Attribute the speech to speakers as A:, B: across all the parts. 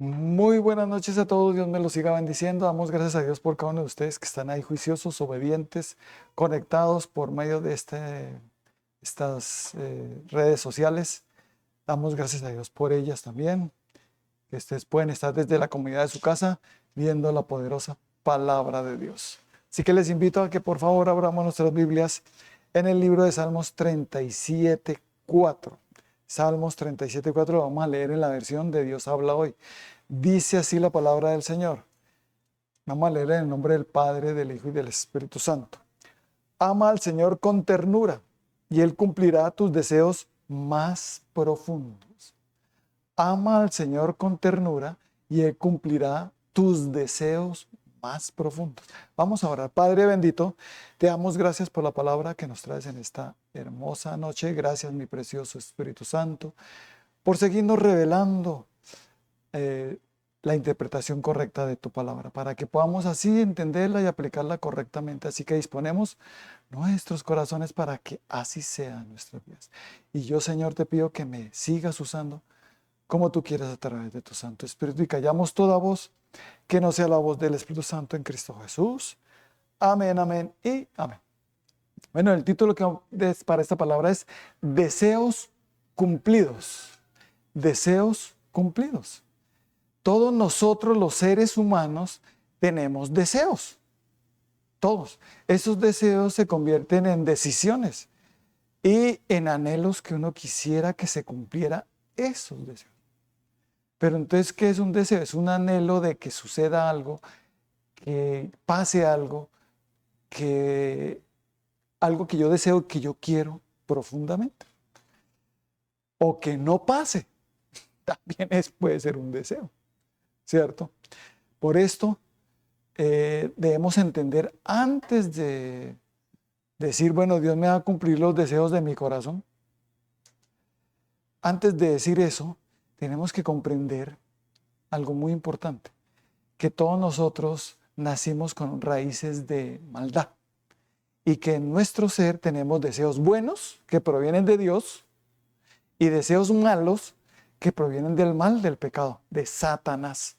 A: Muy buenas noches a todos, Dios me los siga bendiciendo. Damos gracias a Dios por cada uno de ustedes que están ahí juiciosos, obedientes, conectados por medio de estas redes sociales. Damos gracias a Dios por ellas también, que ustedes pueden estar desde la comunidad de su casa viendo la poderosa palabra de Dios. Así que les invito a que por favor abramos nuestras Biblias en el libro de Salmos 37:4. Salmos 37:4 lo vamos a leer en la versión de Dios habla hoy. Dice así la palabra del Señor. Vamos a leer en el nombre del Padre, del Hijo y del Espíritu Santo. Ama al Señor con ternura y Él cumplirá tus deseos más profundos. Ama al Señor con ternura y Él cumplirá tus deseos más profundos. Vamos a orar. Padre bendito, te damos gracias por la palabra que nos traes en esta hermosa noche. Gracias, mi precioso Espíritu Santo, por seguirnos revelando la interpretación correcta de tu palabra, para que podamos así entenderla y aplicarla correctamente. Así que disponemos nuestros corazones para que así sean nuestras vidas. Y yo, Señor, te pido que me sigas usando como tú quieras a través de tu Santo Espíritu y callamos toda voz que no sea la voz del Espíritu Santo en Cristo Jesús. Amén, amén y amén. Bueno, el título para esta palabra es Deseos cumplidos. Deseos cumplidos. Todos nosotros los seres humanos tenemos deseos. Todos. Esos deseos se convierten en decisiones y en anhelos que uno quisiera que se cumpliera esos deseos. Pero entonces, ¿qué es un deseo? Es un anhelo de que suceda algo, que pase algo que yo deseo, que yo quiero profundamente. O que no pase. También puede ser un deseo, ¿cierto? Por esto debemos entender antes de decir, bueno, Dios me va a cumplir los deseos de mi corazón. Antes de decir eso, tenemos que comprender algo muy importante, que todos nosotros nacimos con raíces de maldad y que en nuestro ser tenemos deseos buenos que provienen de Dios y deseos malos que provienen del mal, del pecado, de Satanás.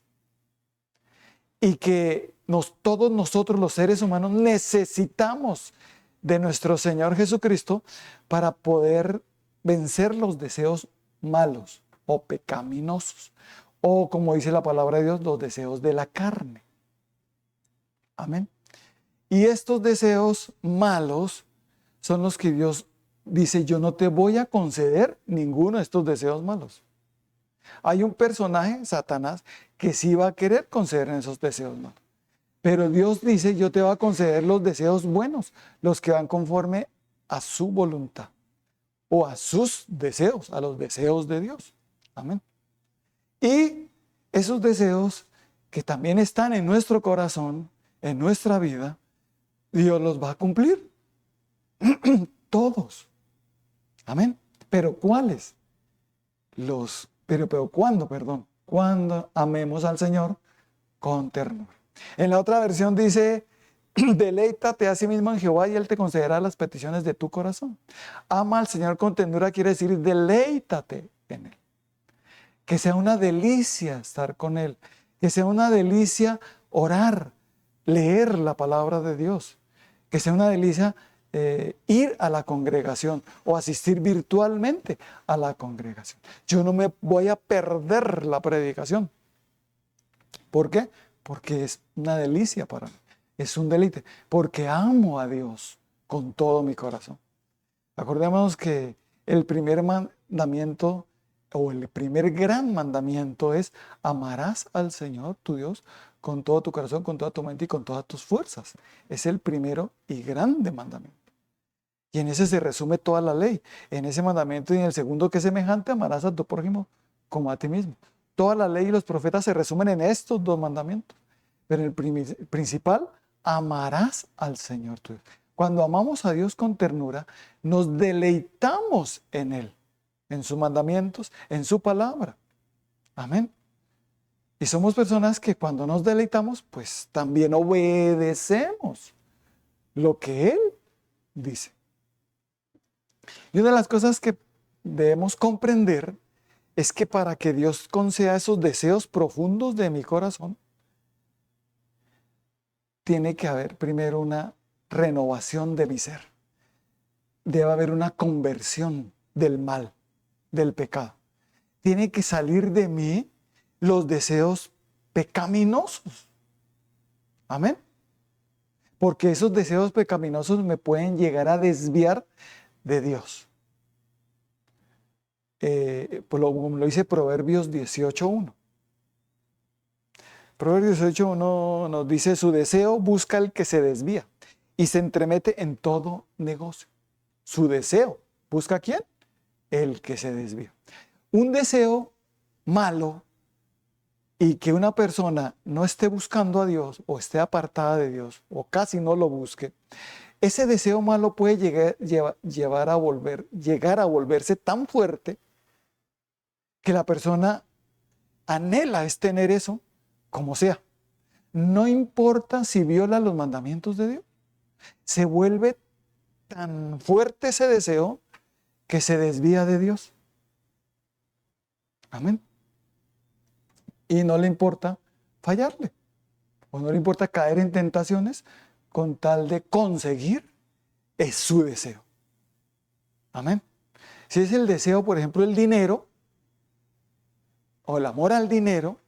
A: Y que todos nosotros los seres humanos necesitamos de nuestro Señor Jesucristo para poder vencer los deseos malos o pecaminosos, o como dice la palabra de Dios, los deseos de la carne. Amén. Y estos deseos malos son los que Dios dice, yo no te voy a conceder ninguno de estos deseos malos. Hay un personaje, Satanás, que sí va a querer conceder esos deseos malos. Pero Dios dice, yo te voy a conceder los deseos buenos, los que van conforme a su voluntad o a sus deseos, a los deseos de Dios. Amén. Y esos deseos que también están en nuestro corazón, en nuestra vida, Dios los va a cumplir. Todos. Amén. ¿Pero cuáles? Pero ¿cuándo? Perdón. Cuando amemos al Señor con ternura. En la otra versión dice, deleítate a sí mismo en Jehová y Él te concederá las peticiones de tu corazón. Ama al Señor con ternura quiere decir deleítate en Él. Que sea una delicia estar con Él. Que sea una delicia orar, leer la palabra de Dios. Que sea una delicia ir a la congregación o asistir virtualmente a la congregación. Yo no me voy a perder la predicación. ¿Por qué? Porque es una delicia para mí. Es un deleite. Porque amo a Dios con todo mi corazón. Acordémonos que el primer mandamiento o el primer gran mandamiento es amarás al Señor tu Dios con todo tu corazón, con toda tu mente y con todas tus fuerzas. Es el primero y grande mandamiento. Y en ese se resume toda la ley. En ese mandamiento y en el segundo que es semejante, amarás a tu prójimo como a ti mismo. Toda la ley y los profetas se resumen en estos dos mandamientos. Pero el principal, amarás al Señor tu Dios. Cuando amamos a Dios con ternura, nos deleitamos en Él, en sus mandamientos, en su palabra. Amén. Y somos personas que cuando nos deleitamos, pues también obedecemos lo que Él dice. Y una de las cosas que debemos comprender es que para que Dios conceda esos deseos profundos de mi corazón, tiene que haber primero una renovación de mi ser. Debe haber una conversión del mal, del pecado. Tiene que salir de mí los deseos pecaminosos. Amén. Porque esos deseos pecaminosos me pueden llegar a desviar de Dios. Como lo dice Proverbios 18:1. Proverbios 18:1 nos dice: su deseo busca al que se desvía y se entremete en todo negocio. Su deseo busca ¿a quién? El que se desvía. Un deseo malo y que una persona no esté buscando a Dios o esté apartada de Dios o casi no lo busque, ese deseo malo puede llegar a volverse tan fuerte que la persona anhela es tener eso como sea. No importa si viola los mandamientos de Dios. Se vuelve tan fuerte ese deseo que se desvía de Dios. Amén. Y no le importa fallarle. O no le importa caer en tentaciones con tal de conseguir es su deseo. Amén. Si es el deseo, por ejemplo, el dinero o el amor al dinero,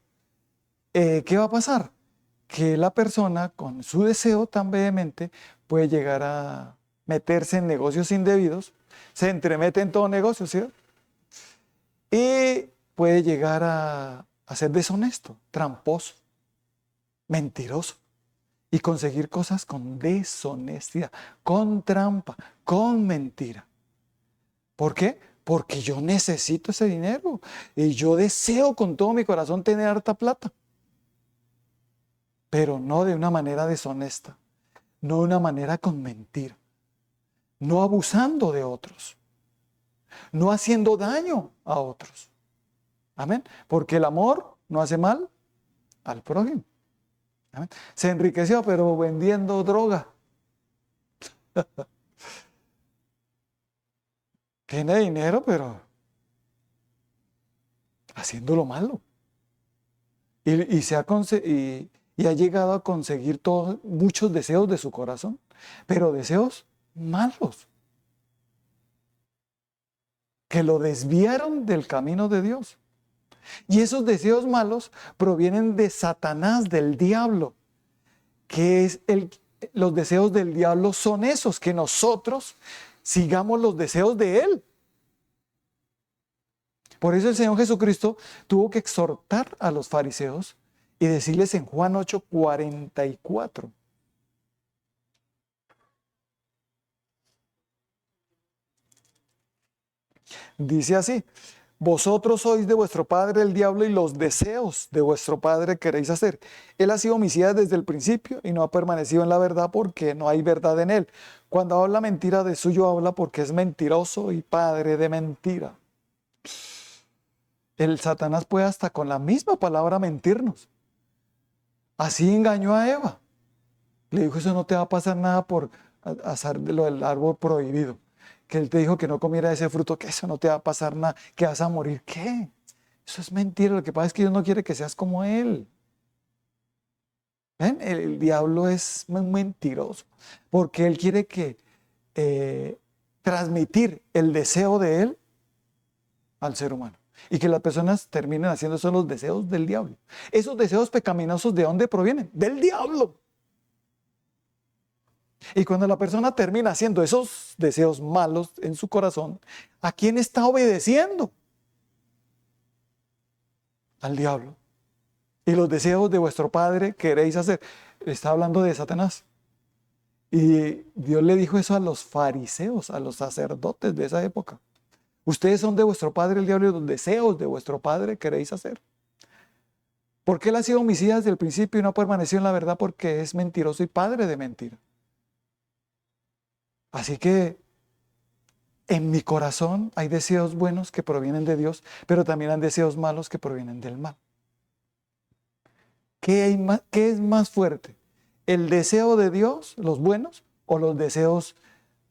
A: ¿qué va a pasar? Que la persona con su deseo tan vehemente puede llegar a meterse en negocios indebidos, se entremete en todo negocio, ¿sí? Y puede llegar a ser deshonesto, tramposo, mentiroso y conseguir cosas con deshonestidad, con trampa, con mentira. ¿Por qué? Porque yo necesito ese dinero y yo deseo con todo mi corazón tener harta plata, pero no de una manera deshonesta, no de una manera con mentira, no abusando de otros, no haciendo daño a otros. Amén. Porque el amor no hace mal al prójimo. Amén. Se enriqueció, pero vendiendo droga. Tiene dinero, pero haciendo lo malo. Y ha llegado a conseguir muchos deseos de su corazón, pero deseos malos, que lo desviaron del camino de Dios. Y esos deseos malos provienen de Satanás, del diablo, que es los deseos del diablo son esos, que nosotros sigamos los deseos de él. Por eso el Señor Jesucristo tuvo que exhortar a los fariseos y decirles en Juan 8:44. Dice así: vosotros sois de vuestro padre el diablo y los deseos de vuestro padre queréis hacer. Él ha sido homicida desde el principio y no ha permanecido en la verdad porque no hay verdad en él. Cuando habla mentira, de suyo habla porque es mentiroso y padre de mentira. El Satanás puede hasta con la misma palabra mentirnos. Así engañó a Eva. Le dijo: eso no te va a pasar nada por hacer lo del árbol prohibido. Que él te dijo que no comiera ese fruto, que eso no te va a pasar nada, que vas a morir. ¿Qué? Eso es mentira. Lo que pasa es que Dios no quiere que seas como él. ¿Ven? El diablo es muy mentiroso porque él quiere que transmitir el deseo de él al ser humano. Y que las personas terminen haciendo son los deseos del diablo. Esos deseos pecaminosos, ¿de dónde provienen? Del diablo. Y cuando la persona termina haciendo esos deseos malos en su corazón, ¿a quién está obedeciendo? Al diablo. Y los deseos de vuestro padre queréis hacer. Está hablando de Satanás. Y Dios le dijo eso a los fariseos, a los sacerdotes de esa época. Ustedes son de vuestro padre el diablo y los deseos de vuestro padre queréis hacer. Porque él ha sido homicida desde el principio y no ha permanecido en la verdad porque es mentiroso y padre de mentira. Así que en mi corazón hay deseos buenos que provienen de Dios, pero también hay deseos malos que provienen del mal. ¿Qué es más fuerte? ¿El deseo de Dios, los buenos, o los deseos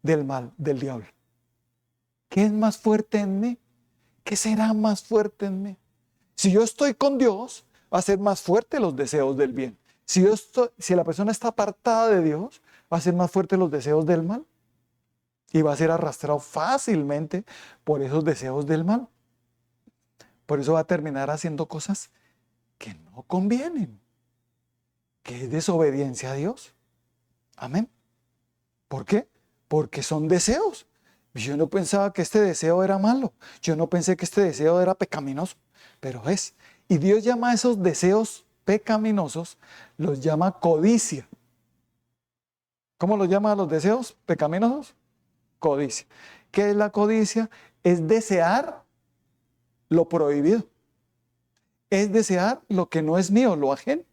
A: del mal, del diablo? ¿Qué es más fuerte en mí? ¿qué será más fuerte en mí? Si yo estoy con Dios, va a ser más fuerte los deseos del bien. Si la persona está apartada de Dios, va a ser más fuerte los deseos del mal. Y va a ser arrastrado fácilmente por esos deseos del mal. Por eso va a terminar haciendo cosas que no convienen, que es desobediencia a Dios. Amén. ¿Por qué? Porque son deseos. Yo no pensaba que este deseo era malo. Yo no pensé que este deseo era pecaminoso, pero es. Y Dios llama a esos deseos pecaminosos, los llama codicia. ¿Cómo los llama a los deseos pecaminosos? Codicia. ¿Qué es la codicia? Es desear lo prohibido. Es desear lo que no es mío, lo ajeno.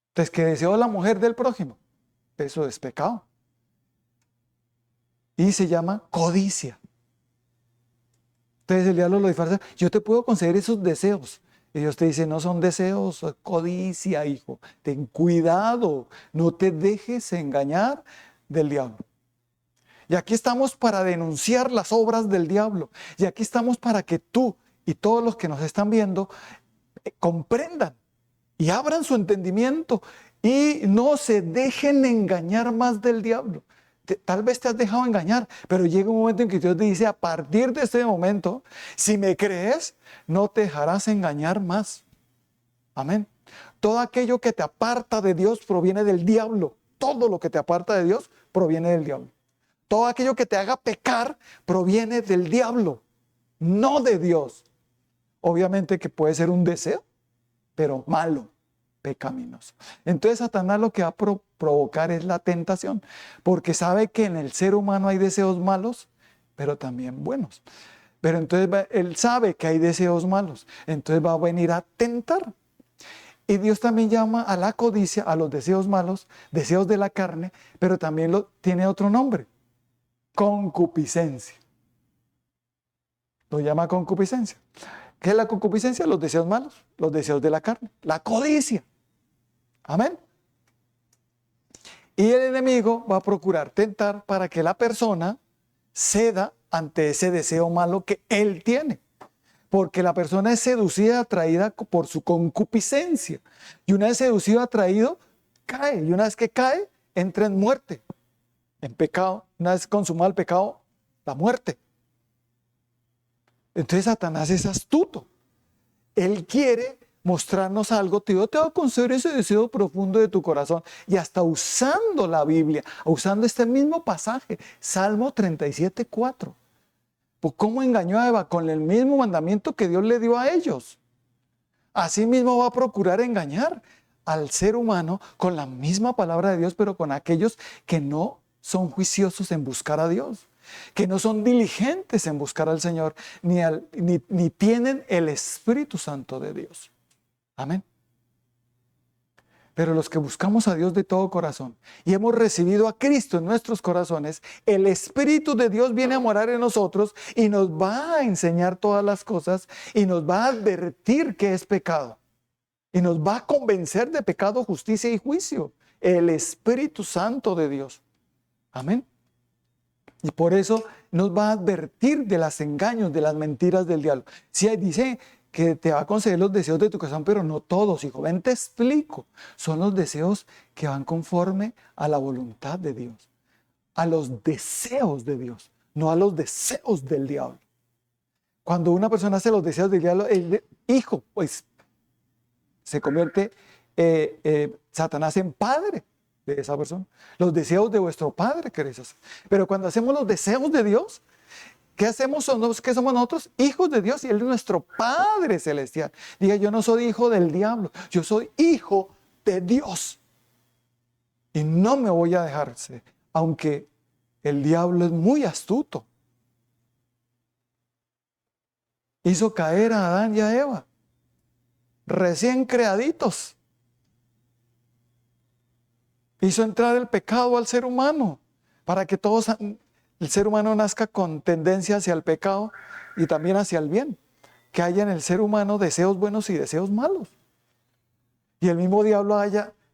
A: Entonces, que deseo la mujer del prójimo, eso es pecado. Y se llama codicia. Entonces el diablo lo disfraza. Yo te puedo conceder esos deseos. Y Dios te dice, no son deseos, es codicia, hijo. Ten cuidado, no te dejes engañar del diablo. Y aquí estamos para denunciar las obras del diablo. Y aquí estamos para que tú y todos los que nos están viendo comprendan y abran su entendimiento y no se dejen engañar más del diablo. Tal vez te has dejado engañar, pero llega un momento en que Dios te dice, a partir de este momento, si me crees, no te dejarás engañar más. Amén. Todo aquello que te aparta de Dios proviene del diablo. Todo lo que te aparta de Dios proviene del diablo. Todo aquello que te haga pecar proviene del diablo, no de Dios. Obviamente que puede ser un deseo, pero malo, pecaminoso. Entonces Satanás lo que va a provocar es la tentación, porque sabe que en el ser humano hay deseos malos, pero también buenos. Pero entonces él sabe que hay deseos malos, entonces va a venir a tentar. Y Dios también llama a la codicia, a los deseos malos, deseos de la carne, pero también tiene otro nombre, concupiscencia. Lo llama concupiscencia. ¿Qué es la concupiscencia? Los deseos malos, los deseos de la carne, la codicia. Amén. Y el enemigo va a procurar tentar para que la persona ceda ante ese deseo malo que él tiene. Porque la persona es seducida, atraída por su concupiscencia. Y una vez seducido, atraído, cae. Y una vez que cae, entra en muerte, en pecado. Una vez consumado el pecado, la muerte. Entonces Satanás es astuto. Él quiere mostrarnos algo. Yo te voy a conceder ese deseo profundo de tu corazón. Y hasta usando la Biblia, usando este mismo pasaje, Salmo 37:4. Pues ¿cómo engañó a Eva? Con el mismo mandamiento que Dios le dio a ellos. Asimismo va a procurar engañar al ser humano con la misma palabra de Dios, pero con aquellos que no son juiciosos en buscar a Dios, que no son diligentes en buscar al Señor, ni tienen el Espíritu Santo de Dios. Amén. Pero los que buscamos a Dios de todo corazón y hemos recibido a Cristo en nuestros corazones, el Espíritu de Dios viene a morar en nosotros y nos va a enseñar todas las cosas y nos va a advertir que es pecado. Y nos va a convencer de pecado, justicia y juicio. El Espíritu Santo de Dios. Amén. Y por eso nos va a advertir de los engaños, de las mentiras del diablo. Si dice que te va a conceder los deseos de tu corazón, pero no todos, hijo. Ven, te explico. Son los deseos que van conforme a la voluntad de Dios, a los deseos de Dios, no a los deseos del diablo. Cuando una persona hace los deseos del diablo, el hijo, pues se convierte Satanás en padre de esa persona. Los deseos de vuestro padre queréis hacer. Pero cuando hacemos los deseos de Dios, ¿qué hacemos? ¿Qué somos nosotros? Hijos de Dios, y Él es nuestro Padre Celestial. Diga, yo no soy hijo del diablo, yo soy hijo de Dios. Y no me voy a dejarse, aunque el diablo es muy astuto. Hizo caer a Adán y a Eva, recién creaditos. Hizo entrar el pecado al ser humano, para que todos... el ser humano nazca con tendencia hacia el pecado y también hacia el bien. Que haya en el ser humano deseos buenos y deseos malos. Y el mismo diablo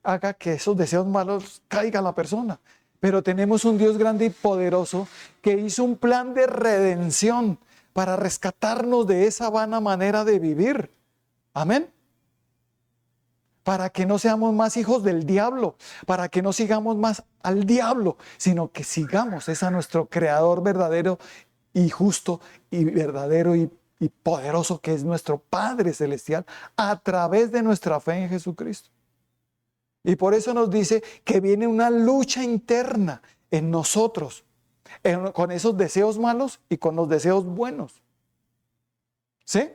A: haga que esos deseos malos caigan a la persona. Pero tenemos un Dios grande y poderoso que hizo un plan de redención para rescatarnos de esa vana manera de vivir. Amén. Para que no seamos más hijos del diablo, para que no sigamos más al diablo, sino que sigamos a nuestro Creador verdadero y justo y verdadero y poderoso, que es nuestro Padre Celestial, a través de nuestra fe en Jesucristo. Y por eso nos dice que viene una lucha interna en nosotros, con esos deseos malos y con los deseos buenos. ¿Sí?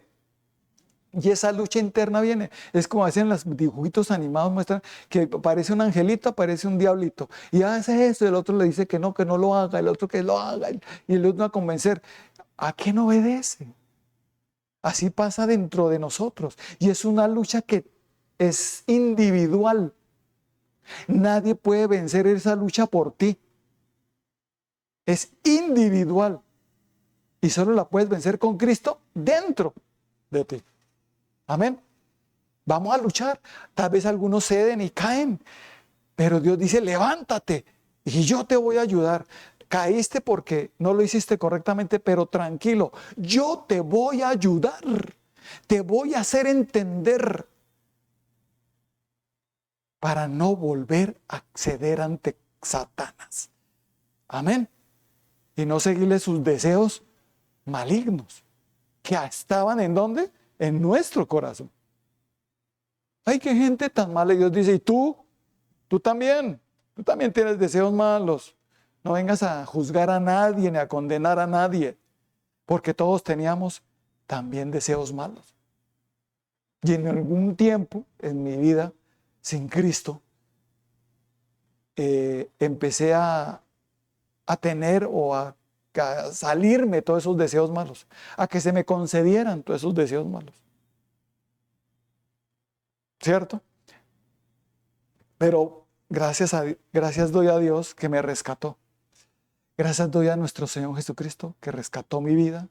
A: Y esa lucha interna viene. Es como hacen los dibujitos animados, muestran que aparece un angelito, aparece un diablito. Y hace eso, el otro le dice que no lo haga, el otro que lo haga, y el otro a convencer. ¿A qué no obedece? Así pasa dentro de nosotros. Y es una lucha que es individual. Nadie puede vencer esa lucha por ti. Es individual. Y solo la puedes vencer con Cristo dentro de ti. Amén. Vamos a luchar. Tal vez algunos ceden y caen. Pero Dios dice, levántate y yo te voy a ayudar. Caíste porque no lo hiciste correctamente, pero tranquilo. Yo te voy a ayudar. Te voy a hacer entender para no volver a ceder ante Satanás. Amén. Y no seguirle sus deseos malignos, que estaban ¿en dónde? En nuestro corazón. Ay, qué gente tan mala. Y Dios dice, ¿y tú? Tú también tienes deseos malos. No vengas a juzgar a nadie ni a condenar a nadie, porque todos teníamos también deseos malos. Y en algún tiempo en mi vida, sin Cristo, empecé a tener o a salirme todos esos deseos malos, a que se me concedieran todos esos deseos malos. ¿Cierto? Pero gracias doy a Dios que me rescató. Gracias doy a nuestro Señor Jesucristo que rescató mi vida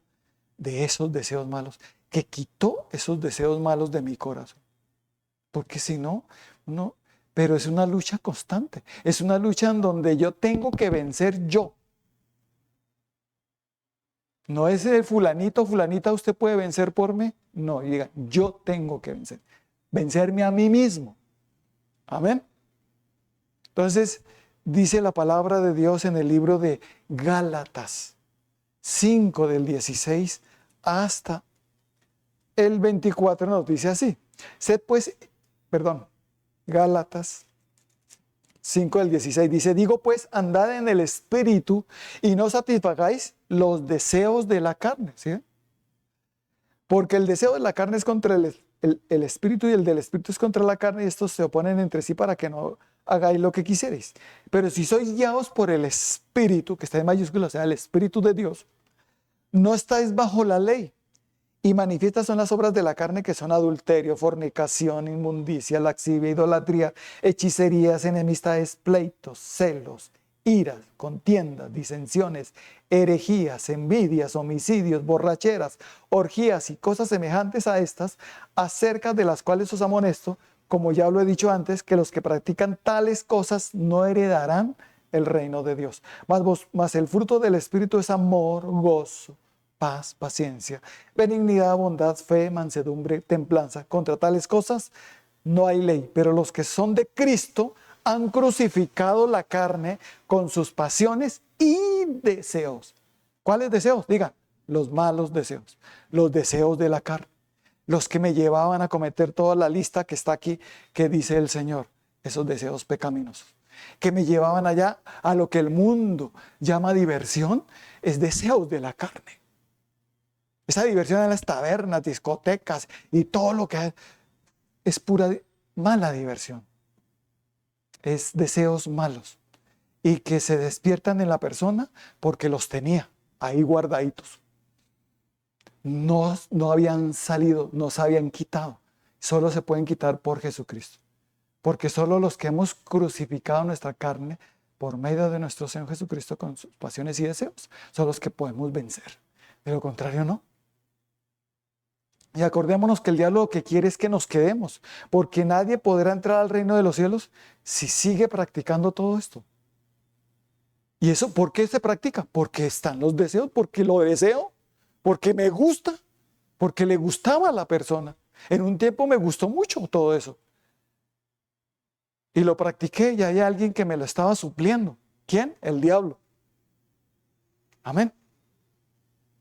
A: de esos deseos malos, que quitó esos deseos malos de mi corazón. Porque si no, no. Pero es una lucha constante. Es una lucha en donde yo tengo que vencer yo. No es el fulanito, fulanita, usted puede vencer por mí. No, y diga, yo tengo que vencer. Vencerme a mí mismo. Amén. Entonces, dice la palabra de Dios en el libro de Gálatas 5 del 16 hasta el 24, nos dice así. Gálatas 5 del 16 dice, digo pues, andad en el Espíritu y no satisfagáis los deseos de la carne. ¿Sí? Porque el deseo de la carne es contra el Espíritu y el del Espíritu es contra la carne y estos se oponen entre sí para que no hagáis lo que quisierais. Pero si sois guiados por el Espíritu, que está en mayúsculas, o sea, el Espíritu de Dios, no estáis bajo la ley. Y manifiestas son las obras de la carne, que son adulterio, fornicación, inmundicia, laxivia, idolatría, hechicerías, enemistades, pleitos, celos, iras, contiendas, disensiones, herejías, envidias, homicidios, borracheras, orgías y cosas semejantes a estas, acerca de las cuales os amonesto, como ya lo he dicho antes, que los que practican tales cosas no heredarán el reino de Dios. Mas el fruto del Espíritu es amor, gozo, paz, paciencia, benignidad, bondad, fe, mansedumbre, templanza. Contra tales cosas no hay ley, pero los que son de Cristo han crucificado la carne con sus pasiones y deseos. ¿Cuáles deseos? Digan, los malos deseos, los deseos de la carne, los que me llevaban a cometer toda la lista que está aquí, que dice el Señor, esos deseos pecaminosos, que me llevaban allá a lo que el mundo llama diversión, es deseos de la carne. Esa diversión en las tabernas, discotecas y todo lo que es pura mala diversión. Es deseos malos y que se despiertan en la persona porque los tenía ahí guardaditos. No habían salido, no se habían quitado. Solo se pueden quitar por Jesucristo. Porque solo los que hemos crucificado nuestra carne por medio de nuestro Señor Jesucristo con sus pasiones y deseos son los que podemos vencer. De lo contrario, no. Y acordémonos que el diablo lo que quiere es que nos quedemos, porque nadie podrá entrar al reino de los cielos si sigue practicando todo esto. ¿Y eso por qué se practica? Porque están los deseos, porque lo deseo, porque me gusta, porque le gustaba a la persona. En un tiempo me gustó mucho todo eso. Y lo practiqué y hay alguien que me lo estaba supliendo. ¿Quién? El diablo. Amén.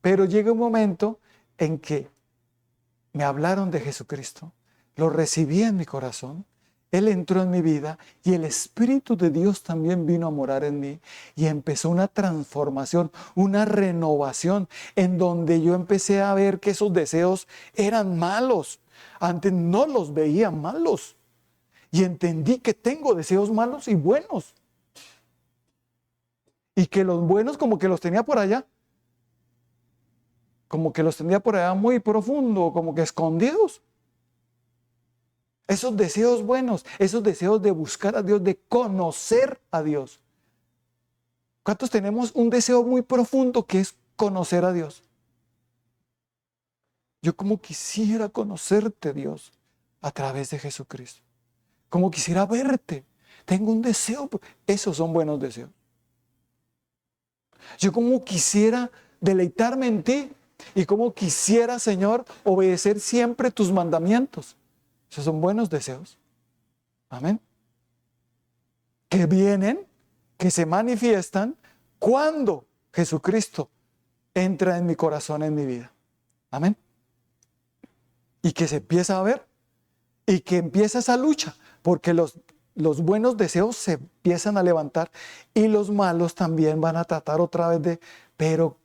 A: Pero llega un momento en que me hablaron de Jesucristo, lo recibí en mi corazón, Él entró en mi vida y el Espíritu de Dios también vino a morar en mí y empezó una transformación, una renovación en donde yo empecé a ver que esos deseos eran malos. Antes no los veía malos y entendí que tengo deseos malos y buenos y que los buenos como que los tenía por allá. Como que los tenía por allá muy profundo, como que escondidos. Esos deseos buenos, esos deseos de buscar a Dios, de conocer a Dios. ¿Cuántos tenemos un deseo muy profundo que es conocer a Dios? Yo como quisiera conocerte, Dios, a través de Jesucristo. Como quisiera verte. Tengo un deseo. Esos son buenos deseos. Yo como quisiera deleitarme en ti. Y como quisiera, Señor, obedecer siempre tus mandamientos. Esos son buenos deseos. Amén. Que vienen, que se manifiestan cuando Jesucristo entra en mi corazón, en mi vida. Amén. Y que se empieza a ver y que empieza esa lucha, porque los buenos deseos se empiezan a levantar y los malos también van a tratar otra vez de, pero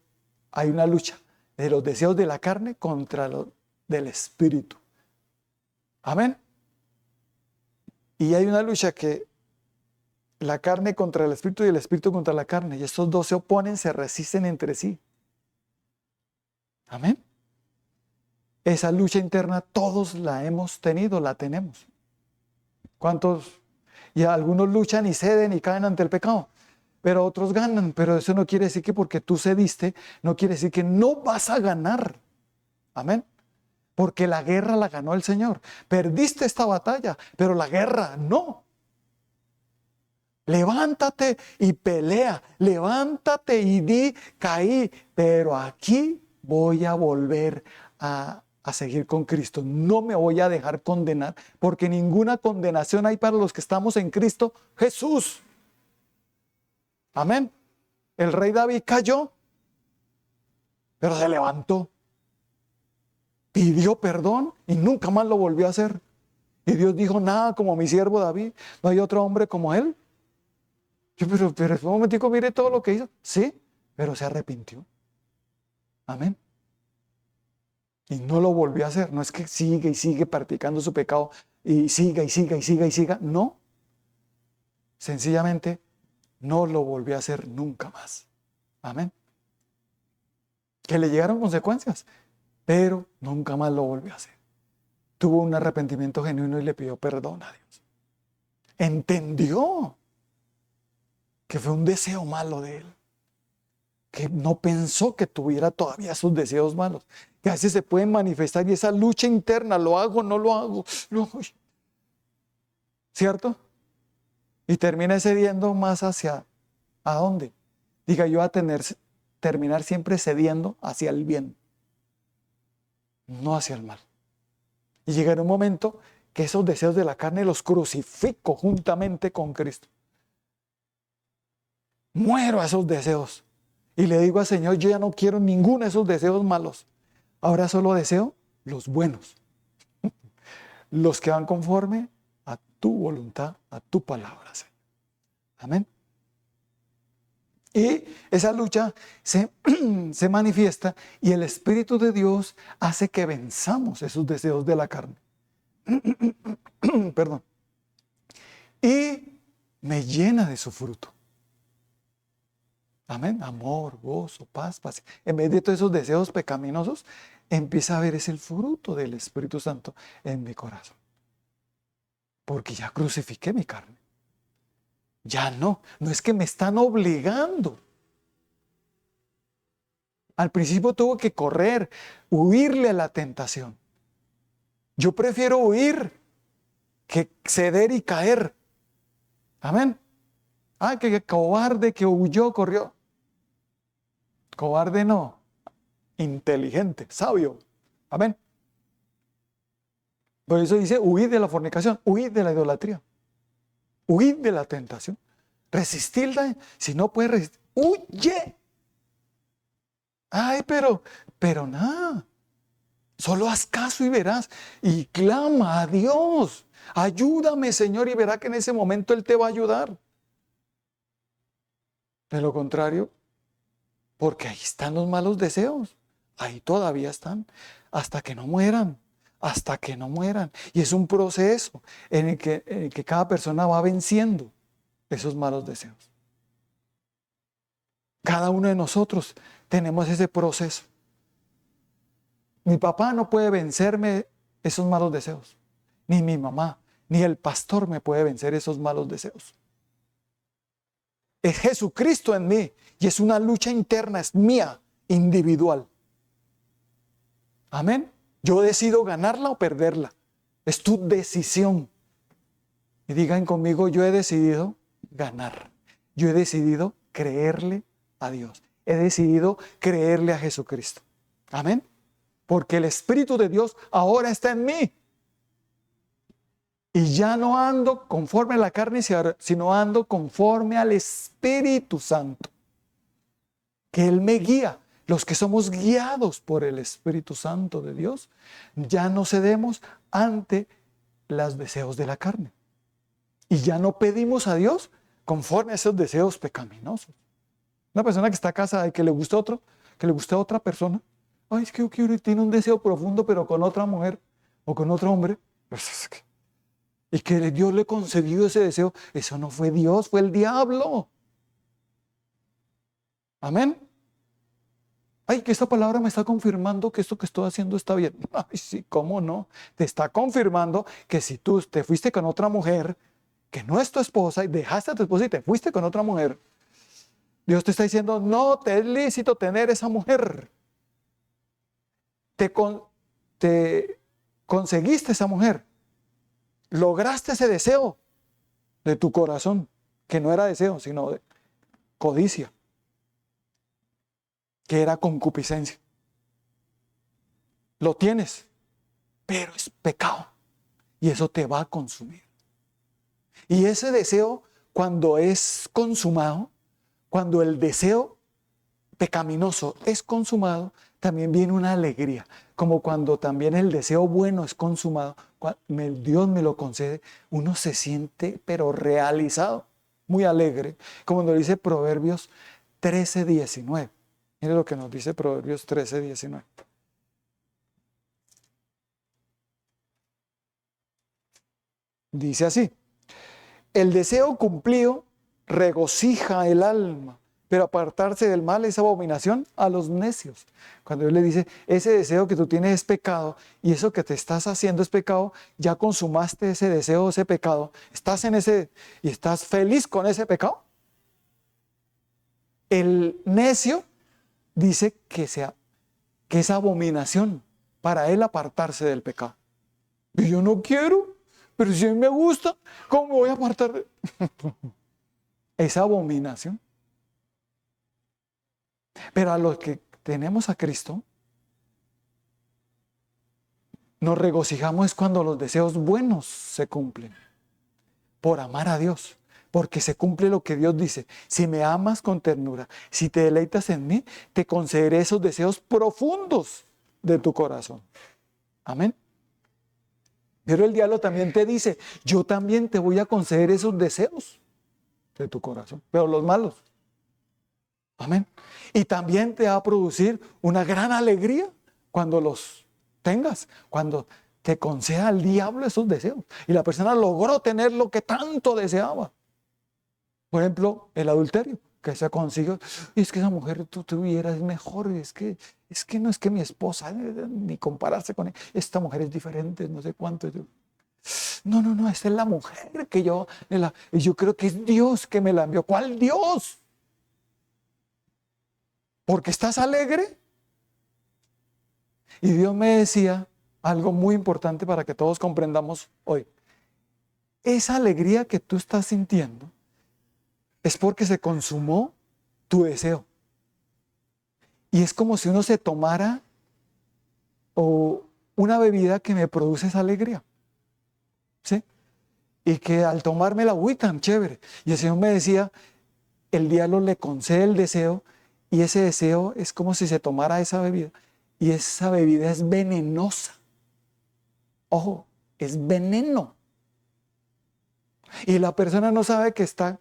A: hay una lucha de los deseos de la carne contra los del espíritu. Amén. Y hay una lucha que la carne contra el espíritu y el espíritu contra la carne. Y estos dos se oponen, se resisten entre sí. Amén. Esa lucha interna todos la hemos tenido, la tenemos. ¿Cuántos? Y algunos luchan y ceden y caen ante el pecado. Pero otros ganan. Pero eso no quiere decir que porque tú cediste, no quiere decir que no vas a ganar. Amén. Porque la guerra la ganó el Señor. Perdiste esta batalla, pero la guerra no. Levántate y pelea. Levántate y di, caí, pero aquí voy a volver a seguir con Cristo. No me voy a dejar condenar, porque ninguna condenación hay para los que estamos en Cristo Jesús. Amén. El rey David cayó, pero se levantó. Pidió perdón y nunca más lo volvió a hacer. Y Dios dijo, nada como mi siervo David, no hay otro hombre como él. Yo, pero un momentico, mire todo lo que hizo. Sí, pero se arrepintió. Amén. Y no lo volvió a hacer. No es que sigue y sigue practicando su pecado y siga y siga y siga y siga. No. Sencillamente no lo volvió a hacer nunca más. Amén. Que le llegaron consecuencias, pero nunca más lo volvió a hacer. Tuvo un arrepentimiento genuino y le pidió perdón a Dios. Entendió que fue un deseo malo de él, que no pensó que tuviera todavía sus deseos malos, que a veces se pueden manifestar y esa lucha interna, lo hago, no lo hago, ¿cierto? Y termina cediendo más hacia, ¿a dónde? Diga, yo a terminar siempre cediendo hacia el bien, no hacia el mal. Y llegará un momento que esos deseos de la carne los crucifico juntamente con Cristo. Muero a esos deseos. Y le digo al Señor, yo ya no quiero ninguno de esos deseos malos. Ahora solo deseo los buenos. Los que van conforme a tu voluntad, a tu palabra, Señor. Amén. Y esa lucha se manifiesta y el Espíritu de Dios hace que venzamos esos deseos de la carne. Perdón. Y me llena de su fruto. Amén. Amor, gozo, paz, paz. En vez de todos esos deseos pecaminosos, empieza a ver es el fruto del Espíritu Santo en mi corazón. Porque ya crucifiqué mi carne. Ya no es que me están obligando. Al principio tuve que correr, huirle a la tentación. Yo prefiero huir que ceder y caer. Amén. Ah, que cobarde, que huyó, corrió. Cobarde no, inteligente, sabio. Amén. Por eso dice, huid de la fornicación, huid de la idolatría, huid de la tentación. Resistirla, si no puedes resistir, huye. Ay, pero nada. Solo haz caso y verás. Y clama a Dios. Ayúdame, Señor, y verá que en ese momento Él te va a ayudar. De lo contrario, porque ahí están los malos deseos. Ahí todavía están. Hasta que no mueran. Hasta que no mueran. Y es un proceso en el que cada persona va venciendo esos malos deseos. Cada uno de nosotros tenemos ese proceso. Mi papá no puede vencerme esos malos deseos. Ni mi mamá, ni el pastor me puede vencer esos malos deseos. Es Jesucristo en mí y es una lucha interna, es mía, individual. Amén. Yo decido ganarla o perderla. Es tu decisión. Y digan conmigo, yo he decidido ganar. Yo he decidido creerle a Dios. He decidido creerle a Jesucristo. Amén. Porque el Espíritu de Dios ahora está en mí. Y ya no ando conforme a la carne, sino ando conforme al Espíritu Santo. Que Él me guía. Los que somos guiados por el Espíritu Santo de Dios, ya no cedemos ante los deseos de la carne. Y ya no pedimos a Dios conforme a esos deseos pecaminosos. Una persona que está casada y que le gusta otro, que le gusta a otra persona. Ay, es que yo quiero y tiene un deseo profundo, pero con otra mujer o con otro hombre. Y que Dios le concedió ese deseo. Eso no fue Dios, fue el diablo. Amén. Ay, que esta palabra me está confirmando que esto que estoy haciendo está bien. Ay, sí, ¿cómo no? Te está confirmando que si tú te fuiste con otra mujer, que no es tu esposa, y dejaste a tu esposa y te fuiste con otra mujer, Dios te está diciendo, no te es lícito tener esa mujer. Te conseguiste esa mujer. Lograste ese deseo de tu corazón, que no era deseo, sino de codicia, que era concupiscencia. Lo tienes, pero es pecado y eso te va a consumir. Y ese deseo, cuando es consumado, cuando el deseo pecaminoso es consumado, también viene una alegría, como cuando también el deseo bueno es consumado, Dios me lo concede, uno se siente pero realizado, muy alegre, como nos dice Proverbios 13:19. Mire lo que nos dice Proverbios 13:19. Dice así: el deseo cumplido regocija el alma, pero apartarse del mal es abominación a los necios. Cuando Dios le dice, ese deseo que tú tienes es pecado y eso que te estás haciendo es pecado, ya consumaste ese deseo, ese pecado, estás en ese y estás feliz con ese pecado. El necio dice que es abominación para él apartarse del pecado. Y yo no quiero, pero si a mí me gusta, ¿cómo me voy a apartar de esa abominación? Pero a los que tenemos a Cristo, nos regocijamos cuando los deseos buenos se cumplen. Por amar a Dios. Porque se cumple lo que Dios dice. Si me amas con ternura, si te deleitas en mí, te concederé esos deseos profundos de tu corazón. Amén. Pero el diablo también te dice, yo también te voy a conceder esos deseos de tu corazón, pero los malos. Amén. Y también te va a producir una gran alegría cuando los tengas, cuando te conceda el diablo esos deseos. Y la persona logró tener lo que tanto deseaba. Por ejemplo, el adulterio, que se consiguió. Y es que esa mujer tú tuvieras mejor, es que no es que mi esposa, ni compararse con ella. Esta mujer es diferente, no sé cuánto. No, esta es la mujer que yo creo que es Dios que me la envió. ¿Cuál Dios? Porque estás alegre. Y Dios me decía algo muy importante para que todos comprendamos hoy. Esa alegría que tú estás sintiendo es porque se consumó tu deseo. Y es como si uno se tomara una bebida que me produce esa alegría, ¿sí? Y que al tomármela, uy, tan chévere. Y el Señor me decía, el diablo le concede el deseo y ese deseo es como si se tomara esa bebida. Y esa bebida es venenosa. Ojo, es veneno. Y la persona no sabe que está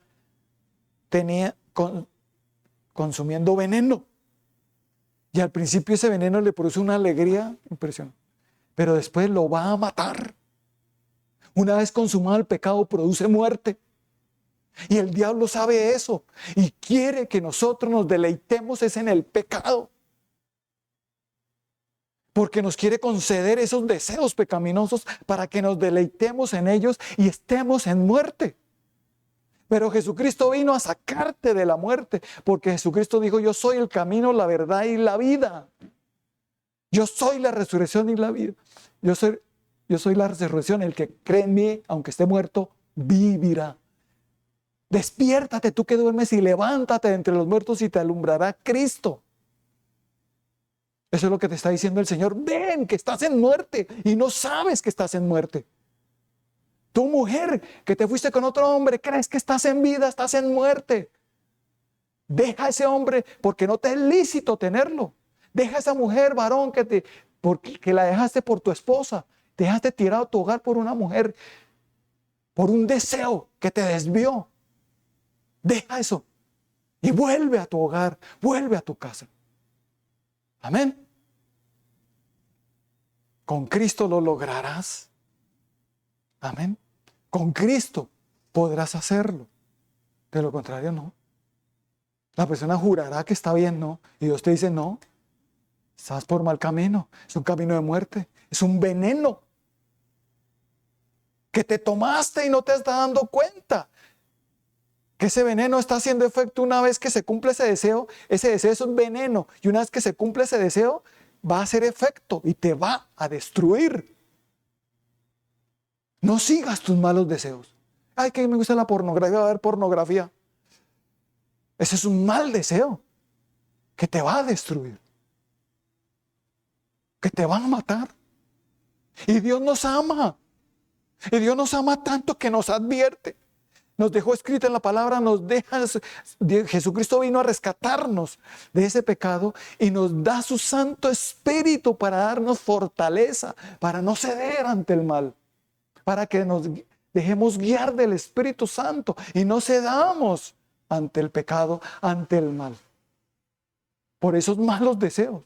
A: consumiendo veneno. Y al principio ese veneno le produce una alegría impresionante. Pero después lo va a matar. Una vez consumado el pecado produce muerte. Y el diablo sabe eso. Y quiere que nosotros nos deleitemos en el pecado. Porque nos quiere conceder esos deseos pecaminosos para que nos deleitemos en ellos y estemos en muerte. Pero Jesucristo vino a sacarte de la muerte, porque Jesucristo dijo, yo soy el camino, la verdad y la vida. Yo soy la resurrección y la vida. Yo soy la resurrección, el que cree en mí, aunque esté muerto, vivirá. Despiértate tú que duermes y levántate de entre los muertos y te alumbrará Cristo. Eso es lo que te está diciendo el Señor. Ven, que estás en muerte y no sabes que estás en muerte. Tú, mujer, que te fuiste con otro hombre, crees que estás en vida, estás en muerte. Deja a ese hombre porque no te es lícito tenerlo. Deja a esa mujer, varón, que la dejaste por tu esposa. Dejaste tirado tu hogar por una mujer, por un deseo que te desvió. Deja eso y vuelve a tu hogar, vuelve a tu casa. Amén. Con Cristo lo lograrás. Amén. Con Cristo podrás hacerlo. De lo contrario, no. La persona jurará que está bien, ¿no? Y Dios te dice, no, estás por mal camino. Es un camino de muerte. Es un veneno que te tomaste y no te estás dando cuenta. Que ese veneno está haciendo efecto una vez que se cumple ese deseo. Ese deseo es un veneno. Y una vez que se cumple ese deseo, va a hacer efecto y te va a destruir. No sigas tus malos deseos. Ay, que me gusta la pornografía, va a haber pornografía. Ese es un mal deseo que te va a destruir, que te va a matar. Y Dios nos ama. Y Dios nos ama tanto que nos advierte. Nos dejó escrito en la palabra, Jesucristo vino a rescatarnos de ese pecado y nos da su Santo Espíritu para darnos fortaleza, para no ceder ante el mal, para que nos dejemos guiar del Espíritu Santo y no cedamos ante el pecado, ante el mal, por esos malos deseos.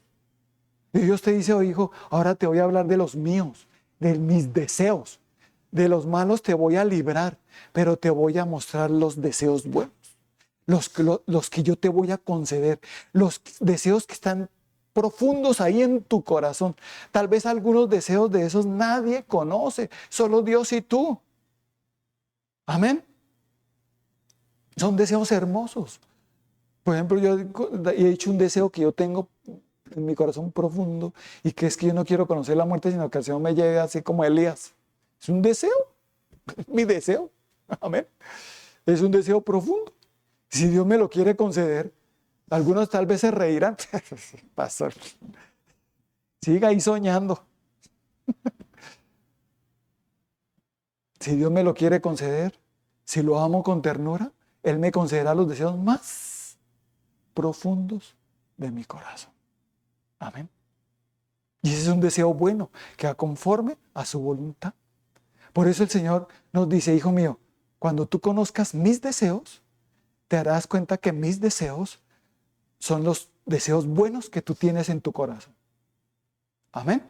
A: Y Dios te dice, oh hijo, ahora te voy a hablar de los míos, de mis deseos. De los malos te voy a librar, pero te voy a mostrar los deseos buenos, los que yo te voy a conceder, los deseos que están profundos ahí en tu corazón. Tal vez algunos deseos de esos nadie conoce, solo Dios y tú. Amén. Son deseos hermosos. Por ejemplo, yo he dicho un deseo que yo tengo en mi corazón profundo y que es que yo no quiero conocer la muerte, sino que el Señor me lleve así como Elías. Es un deseo, es mi deseo. Amén. Es un deseo profundo. Si Dios me lo quiere conceder, algunos tal vez se reirán. Pastor, siga ahí soñando. Si Dios me lo quiere conceder, si lo amo con ternura, Él me concederá los deseos más profundos de mi corazón. Amén. Y ese es un deseo bueno, que va conforme a su voluntad. Por eso el Señor nos dice, hijo mío, cuando tú conozcas mis deseos, te darás cuenta que mis deseos son los deseos buenos que tú tienes en tu corazón. Amén.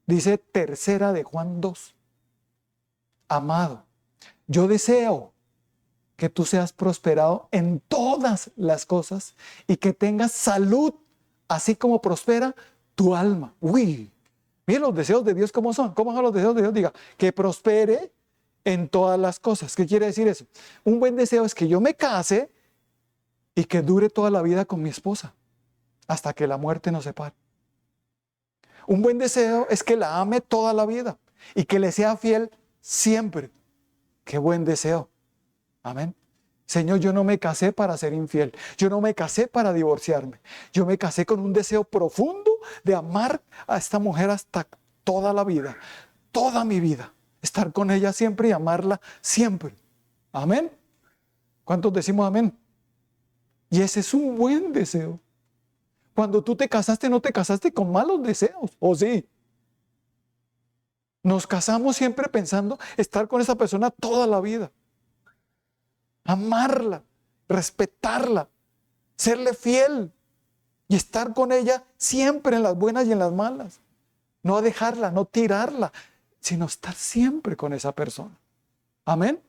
A: Dice 3 de Juan 2. Amado, yo deseo que tú seas prosperado en todas las cosas y que tengas salud, así como prospera tu alma. Uy, miren los deseos de Dios cómo son. ¿Cómo son los deseos de Dios? Diga, que prospere en todas las cosas. ¿Qué quiere decir eso? Un buen deseo es que yo me case y que dure toda la vida con mi esposa, hasta que la muerte nos separe. Un buen deseo es que la ame toda la vida y que le sea fiel siempre. Qué buen deseo. Amén. Señor, yo no me casé para ser infiel. Yo no me casé para divorciarme. Yo me casé con un deseo profundo de amar a esta mujer hasta toda la vida, toda mi vida. Estar con ella siempre y amarla siempre. Amén. ¿Cuántos decimos amén? Y ese es un buen deseo. Cuando tú te casaste, no te casaste con malos deseos, ¿o sí? Nos casamos siempre pensando estar con esa persona toda la vida. Amarla, respetarla, serle fiel y estar con ella siempre en las buenas y en las malas. No dejarla, no tirarla, sino estar siempre con esa persona. Amén.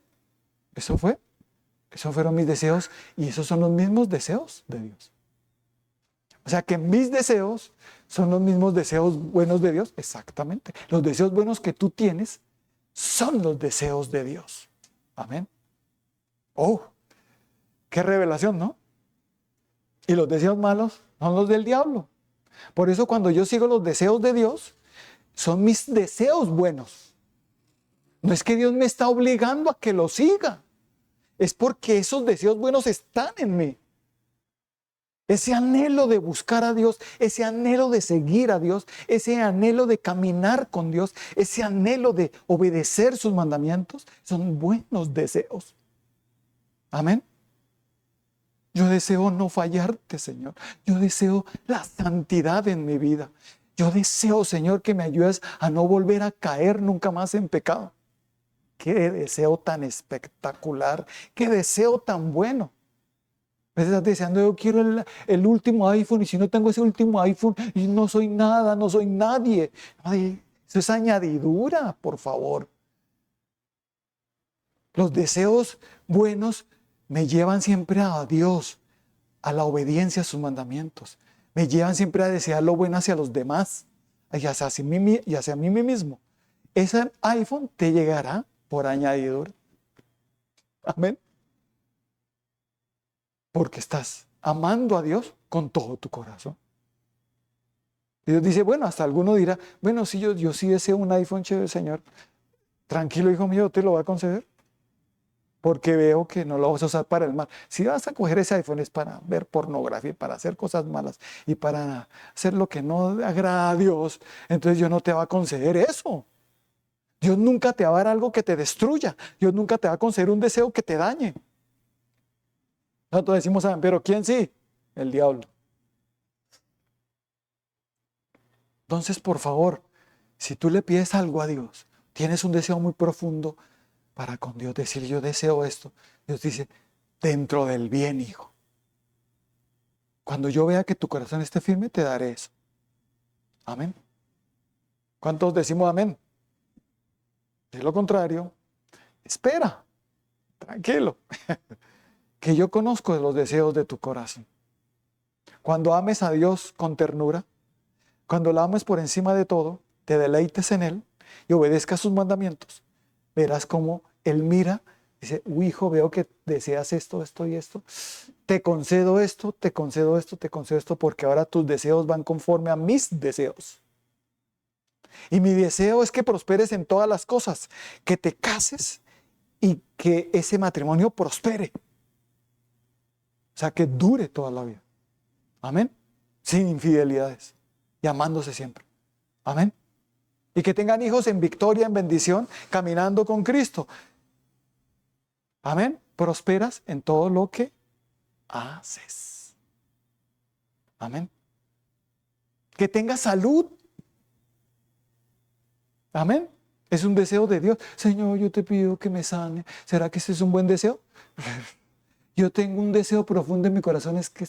A: Esos fueron mis deseos y esos son los mismos deseos de Dios. O sea que mis deseos son los mismos deseos buenos de Dios. Exactamente. Los deseos buenos que tú tienes son los deseos de Dios. Amén. Oh, qué revelación, ¿no? Y los deseos malos son los del diablo. Por eso cuando yo sigo los deseos de Dios, son mis deseos buenos. No es que Dios me está obligando a que los siga. Es porque esos deseos buenos están en mí. Ese anhelo de buscar a Dios, ese anhelo de seguir a Dios, ese anhelo de caminar con Dios, ese anhelo de obedecer sus mandamientos, son buenos deseos. Amén. Yo deseo no fallarte, Señor. Yo deseo la santidad en mi vida. Yo deseo, Señor, que me ayudes a no volver a caer nunca más en pecado. Qué deseo tan espectacular, qué deseo tan bueno. A veces estás deseando, yo quiero el último iPhone, y si no tengo ese último iPhone, y no soy nada, no soy nadie. Ay, eso es añadidura, por favor. Los deseos buenos me llevan siempre a Dios, a la obediencia a sus mandamientos. Me llevan siempre a desear lo bueno hacia los demás, y hacia mí mismo. Ese iPhone te llegará por añadidura. Amén. Porque estás amando a Dios con todo tu corazón. Y Dios dice, bueno, hasta alguno dirá, bueno, sí, yo sí deseo un iPhone chévere, Señor. Tranquilo, hijo mío, te lo voy a conceder. Porque veo que no lo vas a usar para el mal. Si vas a coger ese iPhone es para ver pornografía, para hacer cosas malas y para hacer lo que no agrada a Dios, entonces Dios no te va a conceder eso. Dios nunca te va a dar algo que te destruya. Dios nunca te va a conceder un deseo que te dañe. Nosotros decimos, pero ¿quién sí? El diablo. Entonces, por favor, si tú le pides algo a Dios, tienes un deseo muy profundo para con Dios decir, yo deseo esto. Dios dice, dentro del bien, hijo. Cuando yo vea que tu corazón esté firme, te daré eso. Amén. ¿Cuántos decimos amén? De lo contrario, espera, tranquilo, que yo conozco los deseos de tu corazón. Cuando ames a Dios con ternura, cuando lo ames por encima de todo, te deleites en Él y obedezcas sus mandamientos, verás cómo Él mira, dice, hijo, veo que deseas esto, esto y esto, te concedo esto, te concedo esto, te concedo esto, porque ahora tus deseos van conforme a mis deseos. Y mi deseo es que prosperes en todas las cosas, que te cases y que ese matrimonio prospere. O sea, que dure toda la vida. Amén. Sin infidelidades y amándose siempre. Amén. Y que tengan hijos en victoria, en bendición, caminando con Cristo. Amén. Prosperas en todo lo que haces. Amén. Que tengas salud. Amén. Es un deseo de Dios. Señor, yo te pido que me sane. ¿Será que ese es un buen deseo? Yo tengo un deseo profundo en mi corazón, es que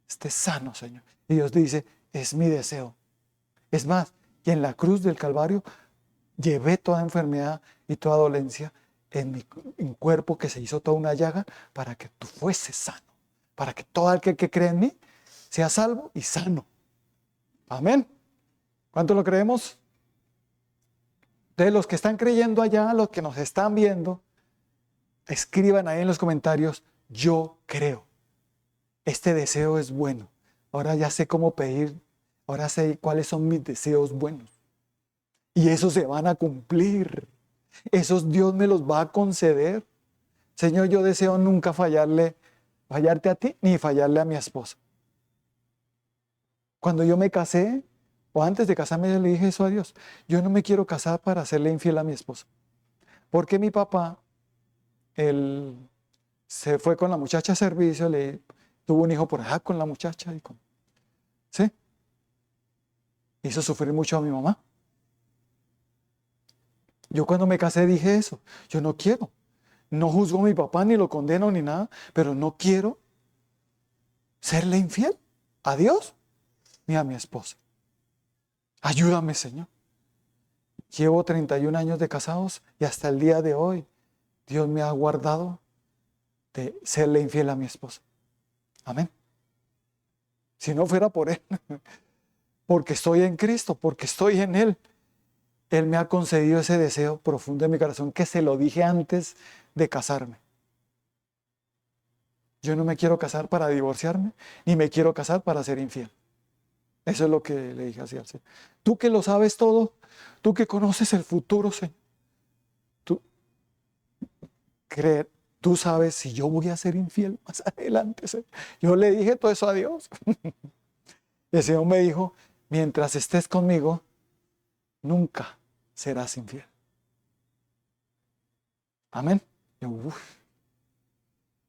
A: esté sano, Señor. Y Dios dice, es mi deseo. Es más, y en la cruz del Calvario llevé toda enfermedad y toda dolencia en mi cuerpo, que se hizo toda una llaga para que tú fueses sano, para que todo aquel que cree en mí sea salvo y sano. Amén. ¿Cuánto lo creemos? De los que están creyendo allá, los que nos están viendo, escriban ahí en los comentarios, yo creo. Este deseo es bueno. Ahora ya sé cómo pedir. Ahora sé cuáles son mis deseos buenos. Y esos se van a cumplir. Esos Dios me los va a conceder. Señor, yo deseo nunca fallarte a ti, ni fallarle a mi esposa. Cuando yo me casé, o antes de casarme, yo le dije eso a Dios. Yo no me quiero casar para serle infiel a mi esposa. Porque mi papá, él se fue con la muchacha a servicio, tuvo un hijo por allá con la muchacha. ¿Sí? Hizo sufrir mucho a mi mamá. Yo cuando me casé dije eso. Yo no quiero. No juzgo a mi papá, ni lo condeno, ni nada. Pero no quiero serle infiel a Dios ni a mi esposa. Ayúdame, Señor. Llevo 31 años de casados y hasta el día de hoy Dios me ha guardado de serle infiel a mi esposa. Amén. Si no fuera por Él, porque estoy en Cristo, porque estoy en Él, Él me ha concedido ese deseo profundo de mi corazón que se lo dije antes de casarme. Yo no me quiero casar para divorciarme, ni me quiero casar para ser infiel. Eso es lo que le dije así al Señor. Tú que lo sabes todo, tú que conoces el futuro, Señor, tú sabes si yo voy a ser infiel más adelante, Señor. Yo le dije todo eso a Dios. El Señor me dijo, mientras estés conmigo, nunca serás infiel. Amén. Yo,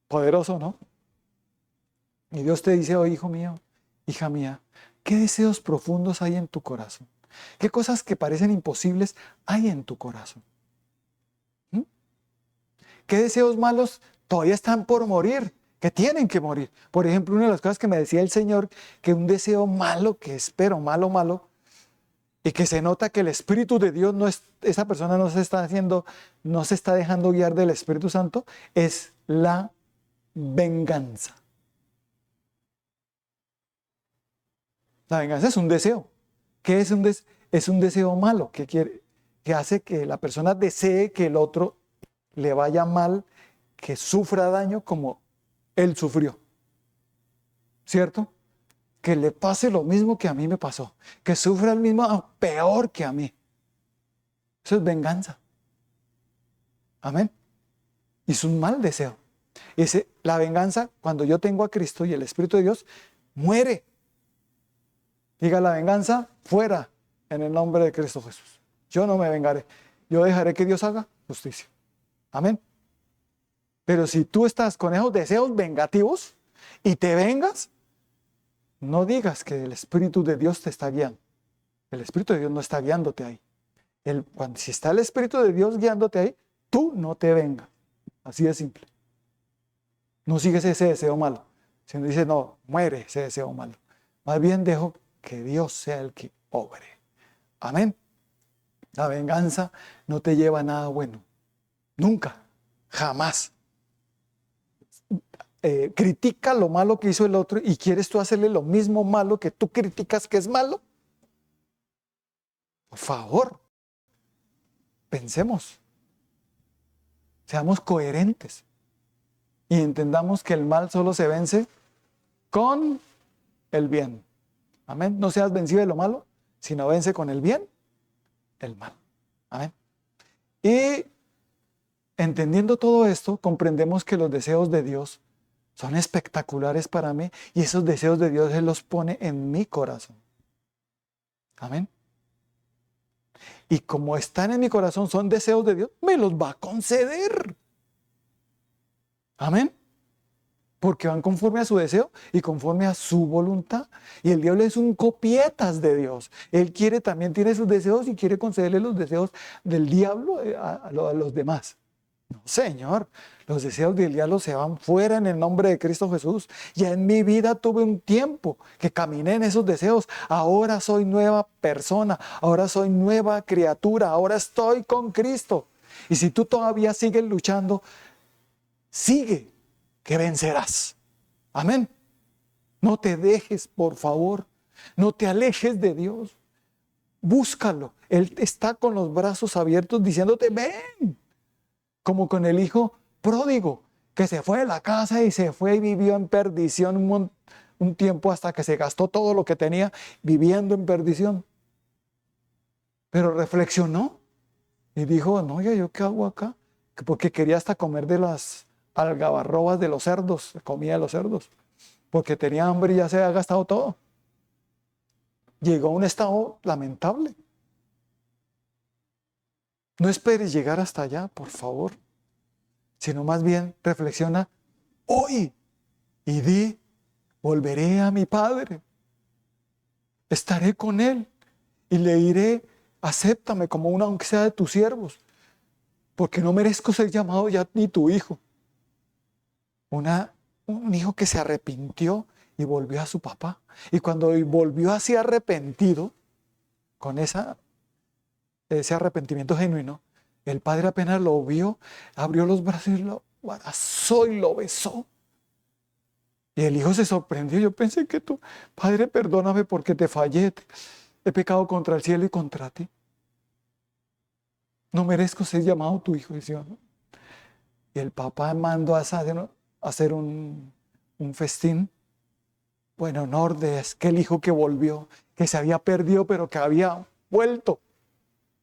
A: poderoso, ¿no? Y Dios te dice, oh hijo mío, hija mía, ¿qué deseos profundos hay en tu corazón? ¿Qué cosas que parecen imposibles hay en tu corazón? ¿Qué deseos malos todavía están por morir? Que tienen que morir. Por ejemplo, una de las cosas que me decía el Señor, que un deseo malo, que espero, malo, y que se nota que el Espíritu de Dios, esa persona no se está dejando guiar del Espíritu Santo, es la venganza. La venganza es un deseo. ¿Qué es es un deseo malo que hace que la persona desee que el otro le vaya mal, que sufra daño como él sufrió. ¿Cierto? Que le pase lo mismo que a mí me pasó. Que sufra el mismo, peor que a mí. Eso es venganza. Amén. Y es un mal deseo. La venganza, cuando yo tengo a Cristo y el Espíritu de Dios, muere. Diga la venganza, fuera, en el nombre de Cristo Jesús. Yo no me vengaré. Yo dejaré que Dios haga justicia. Amén. Pero si tú estás con esos deseos vengativos y te vengas, no digas que el Espíritu de Dios te está guiando. El Espíritu de Dios no está guiándote ahí. Si está el Espíritu de Dios guiándote ahí, tú no te vengas. Así de simple. No sigues ese deseo malo. Sino dices, no, muere ese deseo malo. Más bien dejo que Dios sea el que obre. Amén. La venganza no te lleva a nada bueno. Nunca. Jamás. Critica lo malo que hizo el otro y quieres tú hacerle lo mismo malo que tú criticas que es malo. Por favor, pensemos, seamos coherentes y entendamos que el mal solo se vence con el bien. Amén. No seas vencido de lo malo, sino vence con el bien el mal. Amén. Y entendiendo todo esto, comprendemos que los deseos de Dios son espectaculares para mí y esos deseos de Dios Él los pone en mi corazón. Amén. Y como están en mi corazón, son deseos de Dios, me los va a conceder. Amén. Porque van conforme a su deseo y conforme a su voluntad. Y el diablo es un copietas de Dios. Él también tiene sus deseos y quiere concederle los deseos del diablo a los demás. No, Señor, los deseos del diablo se van fuera en el nombre de Cristo Jesús. Ya en mi vida tuve un tiempo que caminé en esos deseos. Ahora soy nueva persona, ahora soy nueva criatura, ahora estoy con Cristo. Y si tú todavía sigues luchando, sigue, que vencerás. Amén. No te dejes, por favor. No te alejes de Dios. Búscalo. Él está con los brazos abiertos diciéndote, ven. Como con el hijo pródigo, que se fue de la casa y se fue y vivió en perdición un tiempo hasta que se gastó todo lo que tenía viviendo en perdición. Pero reflexionó y dijo, no, ¿yo qué hago acá? Porque quería hasta comer de las algarrobas de los cerdos, comida de los cerdos, porque tenía hambre y ya se había gastado todo. Llegó a un estado lamentable. No esperes llegar hasta allá, por favor, sino más bien reflexiona hoy y di, volveré a mi Padre, estaré con Él y le diré, acéptame como una, aunque sea de tus siervos, porque no merezco ser llamado ya ni tu hijo. Un hijo que se arrepintió y volvió a su papá. Y cuando volvió así arrepentido, con ese arrepentimiento genuino, el padre apenas lo vio, abrió los brazos y lo abrazó y lo besó. Y el hijo se sorprendió. Yo pensé que tú, Padre, perdóname porque te fallé. He pecado contra el cielo y contra ti. No merezco ser llamado tu hijo, decía, ¿no? Y el papá mandó a hacer un festín, en honor de aquel hijo que volvió, que se había perdido, pero que había vuelto.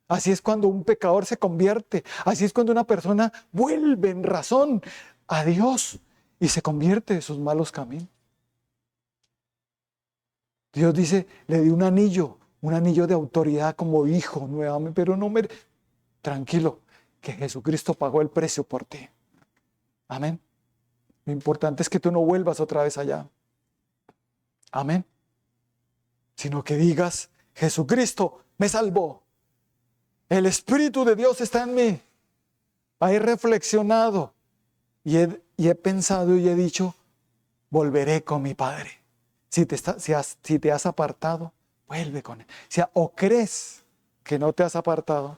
A: Así es cuando un pecador se convierte. Así es cuando una persona vuelve en razón a Dios y se convierte de sus malos caminos. Dios dice, le di un anillo de autoridad como hijo nuevamente, pero no me... Tranquilo, que Jesucristo pagó el precio por ti. Amén. Lo importante es que tú no vuelvas otra vez allá. Amén. Sino que digas, Jesucristo me salvó. El Espíritu de Dios está en mí. He reflexionado y he pensado y he dicho, volveré con mi Padre. Si te has apartado, vuelve con Él. O crees que no te has apartado,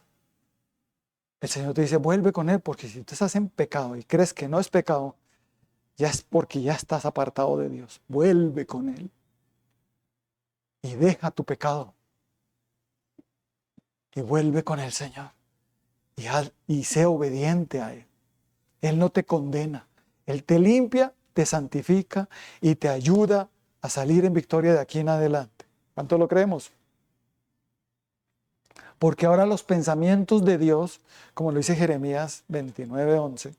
A: el Señor te dice, vuelve con Él, porque si tú estás en pecado y crees que no es pecado, ya es porque ya estás apartado de Dios. Vuelve con Él y deja tu pecado y vuelve con el Señor y sé obediente a Él. Él no te condena, Él te limpia, te santifica y te ayuda a salir en victoria de aquí en adelante. ¿Cuánto lo creemos? Porque ahora los pensamientos de Dios, como lo dice Jeremías 29:11,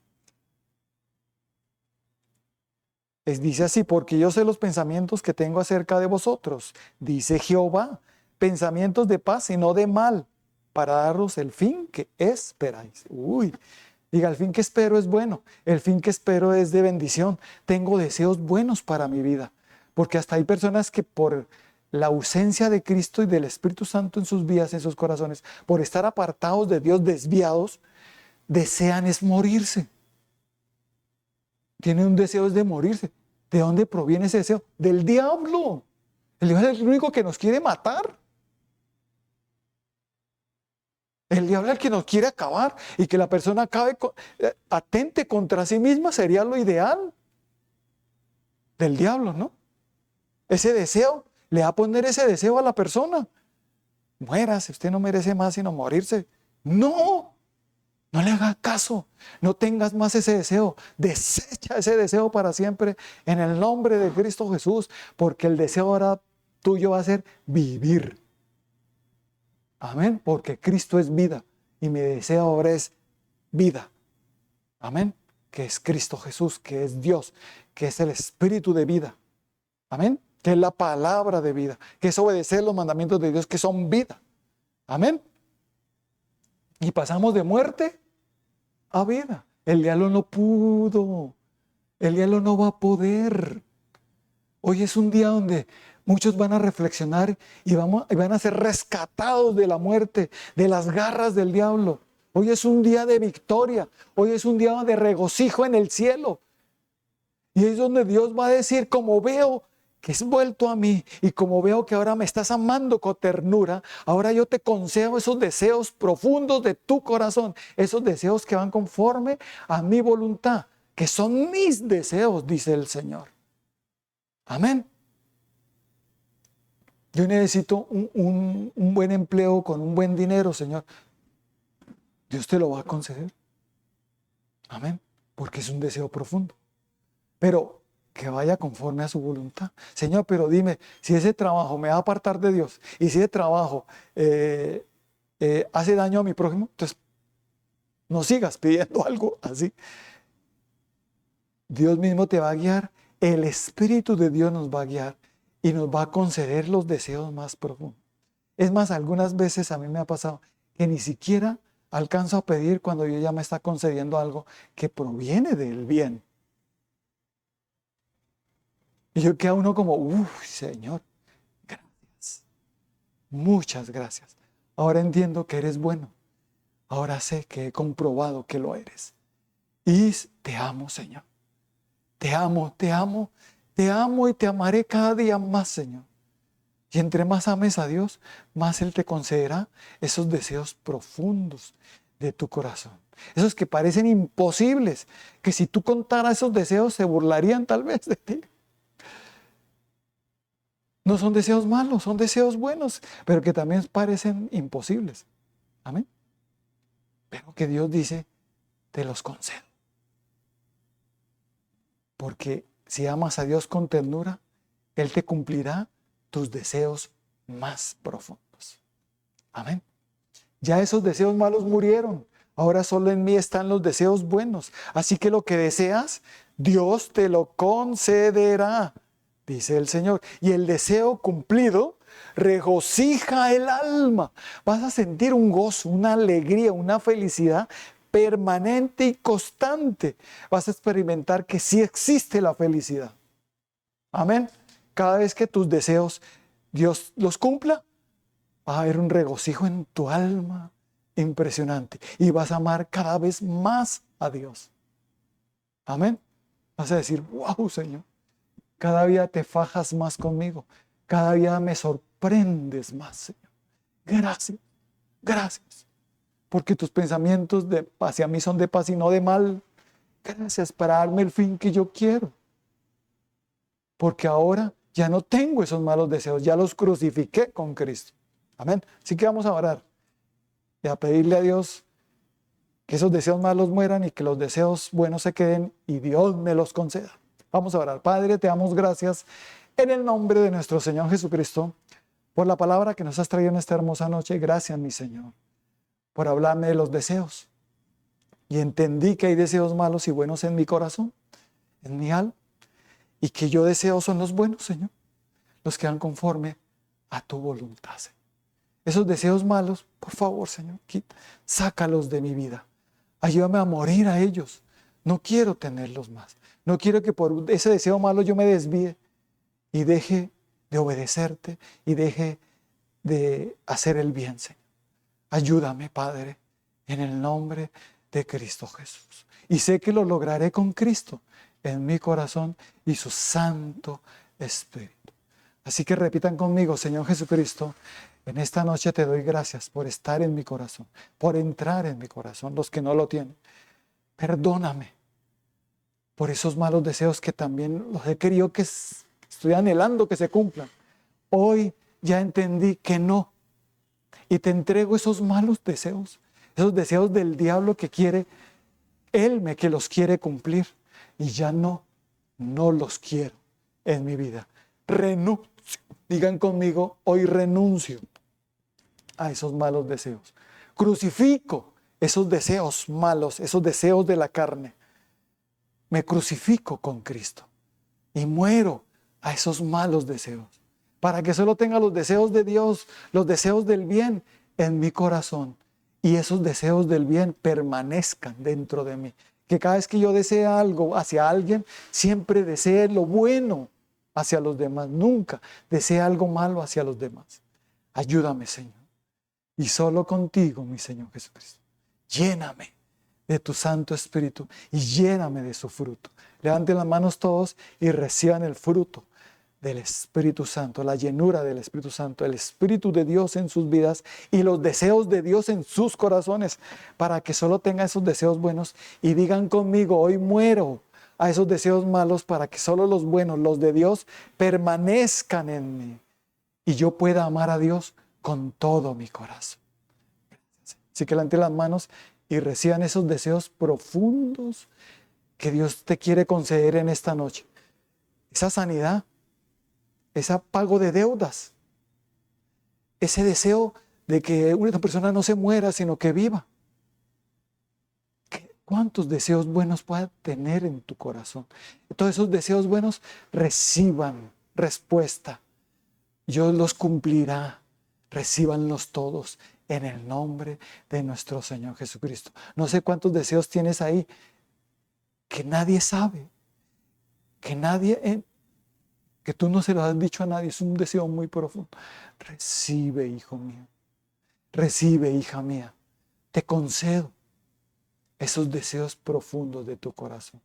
A: dice así, porque yo sé los pensamientos que tengo acerca de vosotros, dice Jehová, pensamientos de paz y no de mal, para daros el fin que esperáis. Diga, el fin que espero es bueno, el fin que espero es de bendición. Tengo deseos buenos para mi vida, porque hasta hay personas que por la ausencia de Cristo y del Espíritu Santo en sus vidas, en sus corazones, por estar apartados de Dios, desviados, desean es morirse. Tienen un deseo de morirse. ¿De dónde proviene ese deseo? Del diablo. El diablo es el único que nos quiere matar. El diablo es el que nos quiere acabar y que la persona atente contra sí misma sería lo ideal del diablo, ¿no? Ese deseo, le va a poner ese deseo a la persona. Muérase, usted no merece más sino morirse. No, no le haga caso, no tengas más ese deseo, desecha ese deseo para siempre en el nombre de Cristo Jesús, porque el deseo ahora tuyo va a ser vivir. Amén, porque Cristo es vida y mi deseo ahora es vida. Amén, que es Cristo Jesús, que es Dios, que es el Espíritu de vida. Amén, que es la palabra de vida, que es obedecer los mandamientos de Dios que son vida. Amén. Y pasamos de muerte a vida. El diablo no pudo, el diablo no va a poder. Hoy es un día donde muchos van a reflexionar y van a ser rescatados de la muerte, de las garras del diablo. Hoy es un día de victoria, hoy es un día de regocijo en el cielo. Y es donde Dios va a decir, como veo que has vuelto a mí y como veo que ahora me estás amando con ternura, ahora yo te concedo esos deseos profundos de tu corazón, esos deseos que van conforme a mi voluntad, que son mis deseos, dice el Señor. Amén. Yo necesito un buen empleo con un buen dinero, Señor. Dios te lo va a conceder. Amén. Porque es un deseo profundo. Pero que vaya conforme a su voluntad. Señor, pero dime, si ese trabajo me va a apartar de Dios y si ese trabajo hace daño a mi prójimo, entonces no sigas pidiendo algo así. Dios mismo te va a guiar, el Espíritu de Dios nos va a guiar y nos va a conceder los deseos más profundos. Es más, algunas veces a mí me ha pasado que ni siquiera alcanzo a pedir cuando Dios ya me está concediendo algo que proviene del bien. Y yo queda uno como, uff, Señor, gracias. Muchas gracias. Ahora entiendo que eres bueno. Ahora sé que he comprobado que lo eres. Y te amo, Señor. Te amo, te amo, te amo y te amaré cada día más, Señor. Y entre más ames a Dios, más Él te concederá esos deseos profundos de tu corazón. Esos que parecen imposibles, que si tú contaras esos deseos se burlarían tal vez de ti. No son deseos malos, son deseos buenos, pero que también parecen imposibles. Amén. Pero que Dios dice, te los concedo. Porque si amas a Dios con ternura, Él te cumplirá tus deseos más profundos. Amén. Ya esos deseos malos murieron. Ahora solo en mí están los deseos buenos. Así que lo que deseas, Dios te lo concederá, dice el Señor. Y el deseo cumplido regocija el alma. Vas a sentir un gozo, una alegría, una felicidad permanente y constante. Vas a experimentar que sí existe la felicidad. Amén. Cada vez que tus deseos Dios los cumpla, va a haber un regocijo en tu alma impresionante y vas a amar cada vez más a Dios. Amén. Vas a decir, wow, Señor, cada día te fajas más conmigo, cada día me sorprendes más, Señor. Gracias, gracias, porque tus pensamientos hacia mí son de paz y no de mal. Gracias para darme el fin que yo quiero, porque ahora ya no tengo esos malos deseos, ya los crucifiqué con Cristo. Amén. Así que vamos a orar y a pedirle a Dios que esos deseos malos mueran y que los deseos buenos se queden y Dios me los conceda. Vamos a orar. Padre, te damos gracias en el nombre de nuestro Señor Jesucristo por la palabra que nos has traído en esta hermosa noche. Gracias, mi Señor, por hablarme de los deseos. Y entendí que hay deseos malos y buenos en mi corazón, en mi alma, y que yo deseo son los buenos, Señor, los que van conforme a tu voluntad, Señor. Esos deseos malos, por favor, Señor, sácalos de mi vida. Ayúdame a morir a ellos. No quiero tenerlos más. No quiero que por ese deseo malo yo me desvíe y deje de obedecerte y deje de hacer el bien, Señor. Ayúdame, Padre, en el nombre de Cristo Jesús. Y sé que lo lograré con Cristo en mi corazón y su Santo Espíritu. Así que repitan conmigo, Señor Jesucristo, en esta noche te doy gracias por estar en mi corazón, por entrar en mi corazón, los que no lo tienen. Perdóname por esos malos deseos que también los he querido que estoy anhelando que se cumplan. Hoy ya entendí que no. Y te entrego esos malos deseos, esos deseos del diablo que quiere, que los quiere cumplir. Y ya no los quiero en mi vida. Renuncio. Digan conmigo, hoy renuncio a esos malos deseos. Crucifico esos deseos malos, esos deseos de la carne. Me crucifico con Cristo y muero a esos malos deseos, para que solo tenga los deseos de Dios, los deseos del bien en mi corazón, y esos deseos del bien permanezcan dentro de mí. Que cada vez que yo desee algo hacia alguien, siempre desee lo bueno hacia los demás, nunca desee algo malo hacia los demás. Ayúdame, Señor. Y solo contigo, mi Señor Jesucristo, lléname de tu Santo Espíritu y lléname de su fruto. Levanten las manos todos y reciban el fruto del Espíritu Santo, la llenura del Espíritu Santo, el Espíritu de Dios en sus vidas y los deseos de Dios en sus corazones, para que solo tengan esos deseos buenos y digan conmigo, hoy muero a esos deseos malos para que solo los buenos, los de Dios, permanezcan en mí y yo pueda amar a Dios con todo mi corazón. Así que levanten las manos y reciban esos deseos profundos que Dios te quiere conceder en esta noche. Esa sanidad, ese pago de deudas, ese deseo de que una persona no se muera, sino que viva. ¿Cuántos deseos buenos puedas tener en tu corazón? Todos esos deseos buenos reciban respuesta. Dios los cumplirá. Recíbanlos todos en el nombre de nuestro Señor Jesucristo. No sé cuántos deseos tienes ahí que nadie sabe, que tú no se lo has dicho a nadie. Es un deseo muy profundo. Recibe, hijo mío. Recibe, hija mía. Te concedo esos deseos profundos de tu corazón,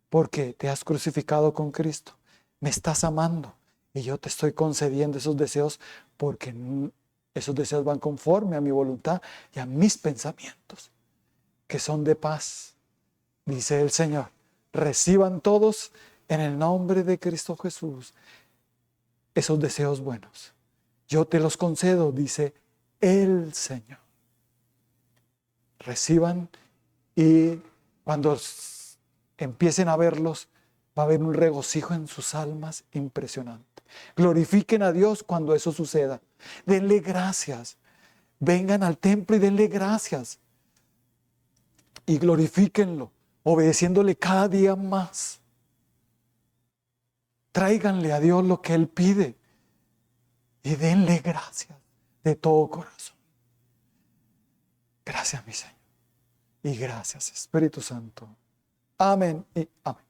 A: porque te has crucificado con Cristo, me estás amando y yo te estoy concediendo esos deseos porque esos deseos van conforme a mi voluntad y a mis pensamientos, que son de paz, dice el Señor. Reciban todos en el nombre de Cristo Jesús esos deseos buenos. Yo te los concedo, dice el Señor. Reciban. Y cuando empiecen a verlos, va a haber un regocijo en sus almas impresionante. Glorifiquen a Dios cuando eso suceda. Denle gracias. Vengan al templo y denle gracias. Y glorifíquenlo, obedeciéndole cada día más. Tráiganle a Dios lo que Él pide. Y denle gracias de todo corazón. Gracias, mi Señor. Y gracias, Espíritu Santo. Amén y amén.